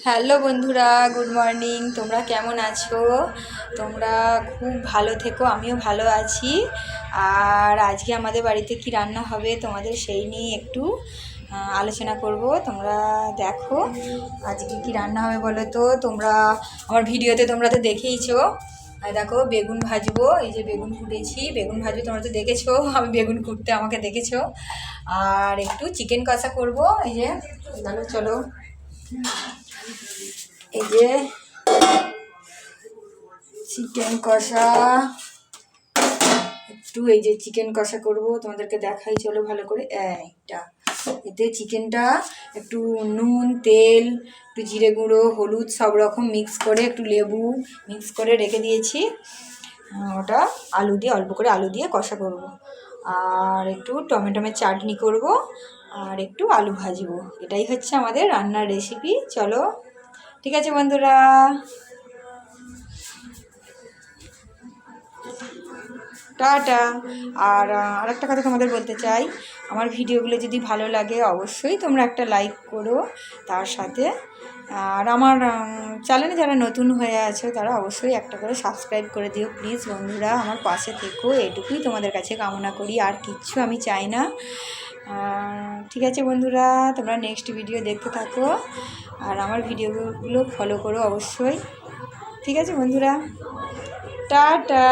Hello বন্ধুরা, good morning. তোমরা কেমন আছো? তোমরা খুব ভালো থেকো, আমিও ভালো আছি। আর আজকে আমাদের বাড়িতে কি রান্না হবে তোমাদের সেই নিয়ে একটু আলোচনা করব। তোমরা দেখো আজকে কি রান্না হবে বলো তো। তোমরা আমার ভিডিওতে তোমরা তো দেখেইছো। আর দেখো বেগুন ভাজবো, এই যে বেগুন কুটেছি, বেগুন ভাজবো, তোমরা তো দেখেছো আমি বেগুন কুটতে, আমাকে দেখেছো। আর একটু চিকেন কষা করব, এই যে চলো চলো, এই যে চিকেন কষা, একটু এই যে চিকেন কষা করব, তোমাদেরকে দেখাই চলো ভালো করে। এইটা এতে চিকেনটা একটু নুন, তেল, একটু জিরে গুঁড়ো, হলুদ সব রকম মিক্স করে, একটু লেবু মিক্স করে রেখে দিয়েছি। ওটা আলু দিয়ে, অল্প করে আলু দিয়ে কষা করব। আর একটু টমেটোমের চাটনি করব, আর একটু আলু ভাজবো। এটাই হচ্ছে আমাদের রান্নার রেসিপি। চলো, ঠিক আছে বন্ধুরা, টাটা। আর আরেকটা কথা তোমাদের বলতে চাই, আমার ভিডিওগুলো যদি ভালো লাগে অবশ্যই তোমরা একটা লাইক করো। তার সাথে আর আমার চ্যানেলে যারা নতুন হয়ে আছে তারা অবশ্যই একটা করে সাবস্ক্রাইব করে দিও প্লিজ বন্ধুরা, আমার পাশে থেকো, এটুকুই তোমাদের কাছে কামনা করি, আর কিচ্ছু আমি চাই না। ঠিক আছে বন্ধুরা, তোমরা নেক্সট ভিডিও দেখতে থাকো আর আমার ভিডিওগুলো ফলো করো অবশ্যই। ঠিক আছে বন্ধুরা, টাটা।